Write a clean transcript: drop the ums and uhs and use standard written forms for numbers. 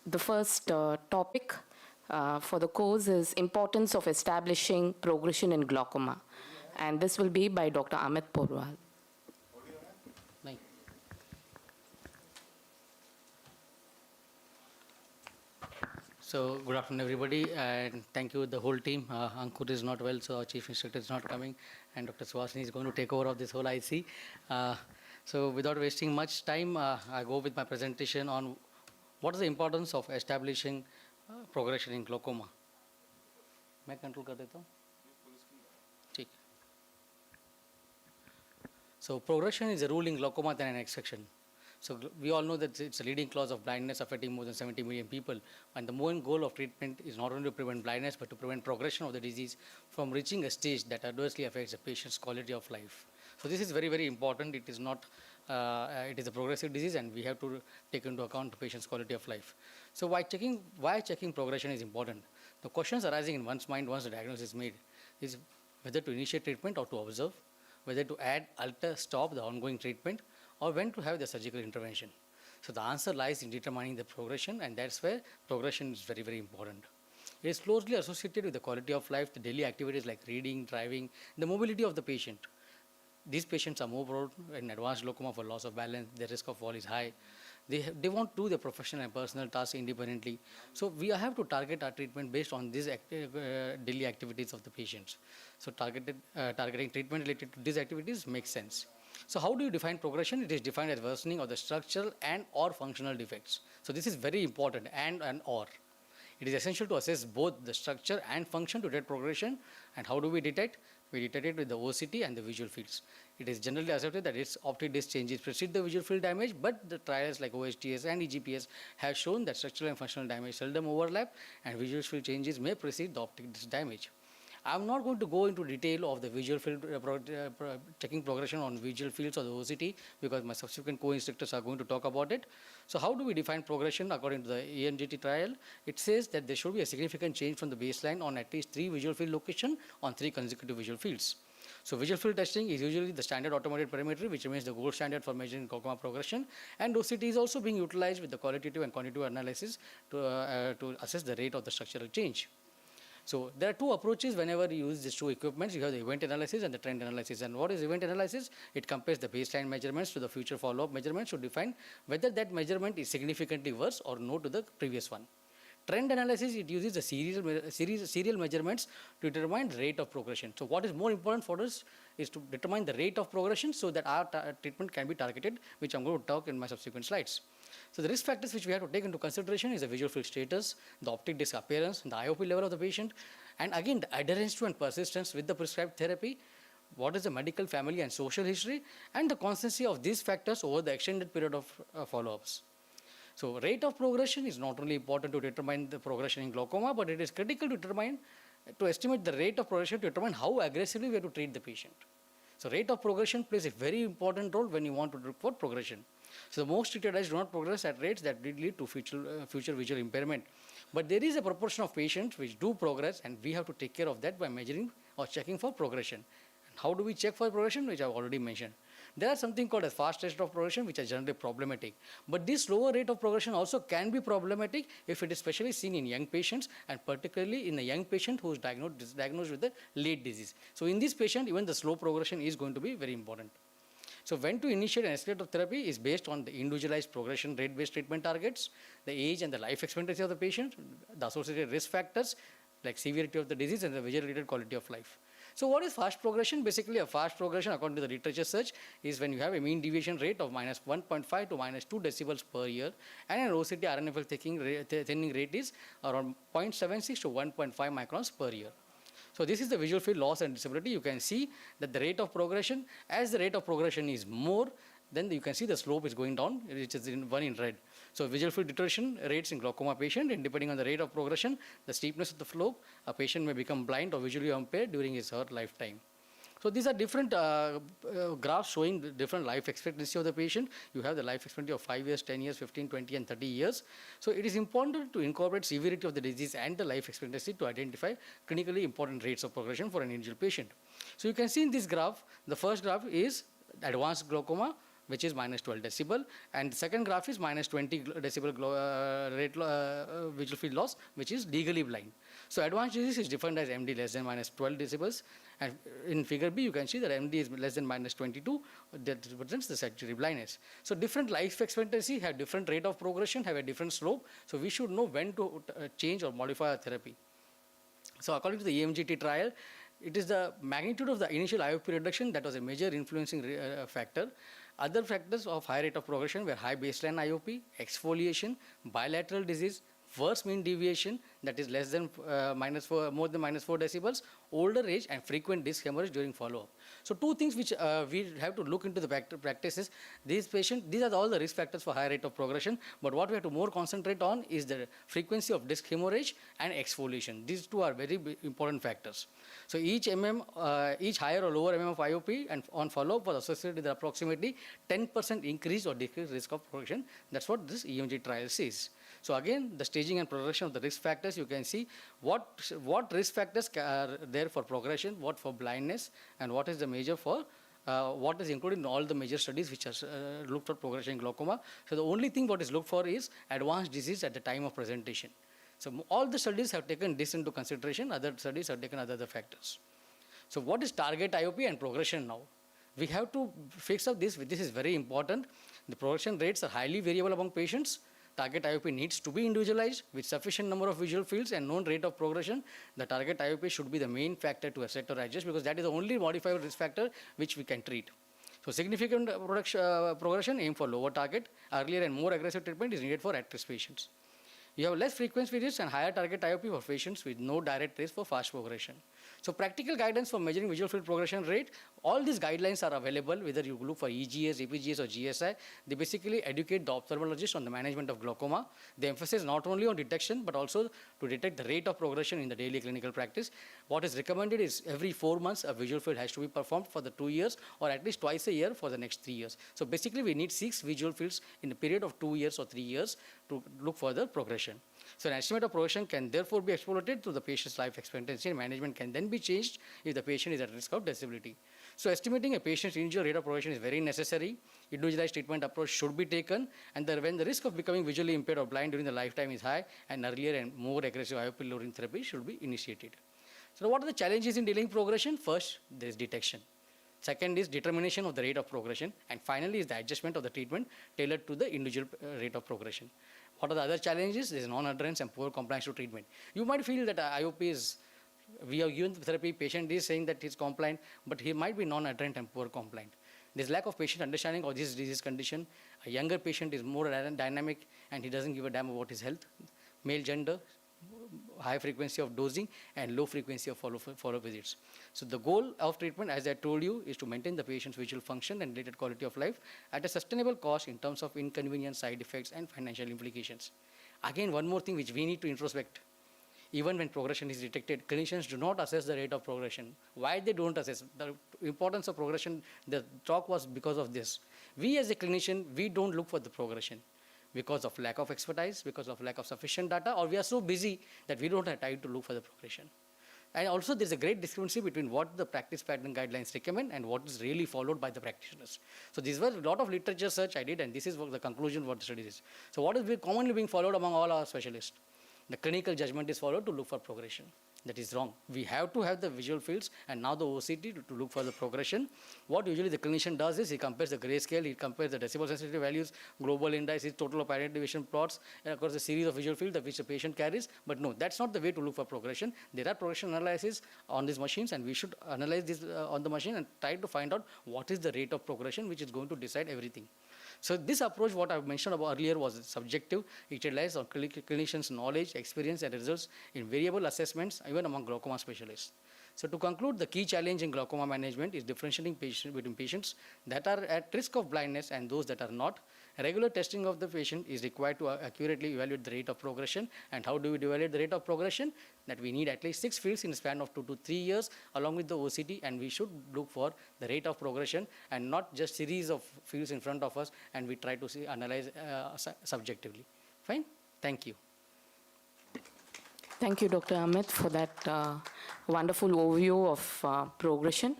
The first topic for the course is Importance of Establishing Progression in Glaucoma. And this will be by Dr. AMIT PORWAL. So, good afternoon, everybody, and thank you, the whole team. Ankur is not well, so our chief instructor is not coming, and Dr. Swasini is going to take over of this whole IC. So, without wasting much time, I go with my presentation on what is the importance of establishing progression in glaucoma. मैं control कर देता हूँ. ठीक. So, progression is a rule in glaucoma than an exception. So we all know that it's a leading cause of blindness affecting more than 70 million people, and the main goal of treatment is not only to prevent blindness but to prevent progression of the disease from reaching a stage that adversely affects the patient's quality of life. So this is very, very important. It is not, it is a progressive disease, and we have to take into account the patient's quality of life. So why checking progression is important? The questions arising in one's mind once the diagnosis is made is whether to initiate treatment or to observe, whether to add, alter, stop the ongoing treatment, or when to have the surgical intervention. So the answer lies in determining the progression, and that's where progression is very, very important. It is closely associated with the quality of life, the daily activities like reading, driving, the mobility of the patient. These patients are more prone in advanced glaucoma for loss of balance, the risk of fall is high. They want to do their professional and personal tasks independently. So we have to target our treatment based on these daily activities of the patients. So targeting treatment related to these activities makes sense. So how do you define progression? It is defined as worsening of the structural and or functional defects. So this is very important, and or. It is essential to assess both the structure and function to detect progression. And how do we detect? We detect it with the OCT and the visual fields. It is generally accepted that its optic disc changes precede the visual field damage, but the trials like OHTS and EGPS have shown that structural and functional damage seldom overlap, and visual field changes may precede the optic disc damage. I'm not going to go into detail of the visual field checking progression on visual fields or the OCT, because my subsequent co-instructors are going to talk about it. So how do we define progression according to the AMGT trial? It says that there should be a significant change from the baseline on at least 3 visual field location on 3 consecutive visual fields. So visual field testing is usually the standard automated parameter, which remains the gold standard for measuring glaucoma progression, and OCT is also being utilized with the qualitative and quantitative analysis to assess the rate of the structural change. So there are 2 approaches whenever you use these 2 equipments. You have the event analysis and the trend analysis. And what is event analysis? It compares the baseline measurements to the future follow-up measurements to define whether that measurement is significantly worse or no to the previous one. Trend analysis, it uses the serial measurements to determine the rate of progression. So what is more important for us is to determine the rate of progression so that our treatment can be targeted, which I'm going to talk in my subsequent slides. So the risk factors which we have to take into consideration is the visual field status, the optic disc appearance, the IOP level of the patient, and again the adherence to and persistence with the prescribed therapy, what is the medical, family and social history, and the constancy of these factors over the extended period of follow-ups. So rate of progression is not only important to determine the progression in glaucoma, but it is critical to estimate the rate of progression to determine how aggressively we have to treat the patient. So rate of progression plays a very important role when you want to report progression. So the most treated eyes do not progress at rates that lead to future visual impairment. But there is a proportion of patients which do progress, and we have to take care of that by measuring or checking for progression. And how do we check for progression? Which I have already mentioned. There are something called as fast rate of progression, which are generally problematic. But this lower rate of progression also can be problematic if it is especially seen in young patients, and particularly in a young patient who is diagnosed with a late disease. So in this patient, even the slow progression is going to be very important. So when to initiate an escalative therapy is based on the individualized progression rate-based treatment targets, the age and the life expectancy of the patient, the associated risk factors like severity of the disease and the visual-related quality of life. So what is fast progression? Basically, a fast progression according to the literature search is when you have a mean deviation rate of minus 1.5 to minus 2 decibels per year, and an OCT RNFL thinning rate is around 0.76 to 1.5 microns per year. So this is the visual field loss and disability. You can see that the rate of progression, as the rate of progression is more, then you can see the slope is going down, which is in red. So visual field deterioration rates in glaucoma patient, and depending on the rate of progression, the steepness of the slope, a patient may become blind or visually impaired during his or her lifetime. So these are different graphs showing the different life expectancy of the patient. You have the life expectancy of 5 years, 10 years, 15, 20 and 30 years. So it is important to incorporate severity of the disease and the life expectancy to identify clinically important rates of progression for an individual patient. So you can see in this graph, the first graph is advanced glaucoma, which is minus 12 decibel, and the second graph is minus 20 decibel visual field loss, which is legally blind. So advanced disease is defined as MD less than minus 12 decibels, and in figure B you can see that MD is less than minus 22, that represents the statutory blindness. So different life expectancy have different rate of progression, have a different slope, so we should know when to change or modify our therapy. So according to the EMGT trial, it is the magnitude of the initial IOP reduction that was a major influencing factor. Other factors of high rate of progression were high baseline IOP, exfoliation, bilateral disease, worse mean deviation, that is less than more than minus 4 decibels, older age, and frequent disc hemorrhage during follow-up. So two things which we have to look into the practices. These are all the risk factors for high rate of progression, but what we have to more concentrate on is the frequency of disc hemorrhage and exfoliation. These two are very important factors. So each higher or lower of IOP and on follow-up was associated with approximately 10% increase or decreased risk of progression. That's what this EMG trial says. So again, the staging and progression of the risk factors, you can see what risk factors are there for progression, what for blindness, and what is the major for what is included in all the major studies which are looked for progression in glaucoma. So the only thing what is looked for is advanced disease at the time of presentation. So all the studies have taken this into consideration, other studies have taken other factors. So what is target IOP and progression now? We have to fix up this. This is very important. The progression rates are highly variable among patients. Target IOP needs to be individualized with sufficient number of visual fields and known rate of progression. The target IOP should be the main factor to assess or adjust, because that is the only modifiable risk factor which we can treat. So significant progression, aim for lower target. Earlier and more aggressive treatment is needed for at-risk patients. You have less frequency visits and higher target IOP for patients with no direct risk for fast progression. So practical guidance for measuring visual field progression rate, all these guidelines are available, whether you look for EGS, EPGS or GSI. They basically educate the ophthalmologist on the management of glaucoma. They emphasize not only on detection, but also to detect the rate of progression in the daily clinical practice. What is recommended is every 4 months, a visual field has to be performed for the 2 years, or at least twice a year for the next 3 years. So basically we need 6 visual fields in a period of 2 years or 3 years to look for the progression. So an estimate of progression can therefore be exploited to the patient's life expectancy, and management can then be changed if the patient is at risk of disability. So estimating a patient's initial rate of progression is very necessary. Individualized treatment approach should be taken, and when the risk of becoming visually impaired or blind during the lifetime is high, and earlier and more aggressive IOP lowering therapy should be initiated. So what are the challenges in dealing progression? First, there is detection. Second is determination of the rate of progression, and finally is the adjustment of the treatment tailored to the individual rate of progression. What are the other challenges? There is non-adherence and poor compliance to treatment. You might feel that IOP is, we have given the therapy, patient is saying that he's compliant, but he might be non-adherent and poor compliant. There's lack of patient understanding of this disease condition. A younger patient is more dynamic and he doesn't give a damn about his health. Male gender, high frequency of dosing, and low frequency of follow-up visits. So the goal of treatment, as I told you, is to maintain the patient's visual function and related quality of life at a sustainable cost in terms of inconvenience, side effects, and financial implications. Again, one more thing which we need to introspect. Even when progression is detected, clinicians do not assess the rate of progression. Why they don't assess? The importance of progression, the talk was because of this. We as a clinician, we don't look for the progression because of lack of expertise, because of lack of sufficient data, or we are so busy that we don't have time to look for the progression. And also there's a great discrepancy between what the practice pattern guidelines recommend and what is really followed by the practitioners. So these were a lot of literature search I did, and this is what the conclusion of what the study is. So what is commonly being followed among all our specialists? The clinical judgment is followed to look for progression. That is wrong. We have to have the visual fields and now the OCT to look for the progression. What usually the clinician does is he compares the grayscale, he compares the decibel sensitivity values, global indices, total of apparent deviation plots, and of course the series of visual fields which the patient carries. But no, that's not the way to look for progression. There are progression analyses on these machines, and we should analyze this on the machine and try to find out what is the rate of progression which is going to decide everything. So this approach, what I mentioned about earlier, was subjective. It relies on clinicians' knowledge, experience, and results in variable assessments, even among glaucoma specialists. So to conclude, the key challenge in glaucoma management is differentiating between patients that are at risk of blindness and those that are not. Regular testing of the patient is required to accurately evaluate the rate of progression. And how do we evaluate the rate of progression? That we need at least 6 fields in the span of 2 to 3 years along with the OCT, and we should look for the rate of progression and not just series of fields in front of us, and we try to analyze subjectively. Fine? Thank you. Thank you, Dr. Amit, for that wonderful overview of progression.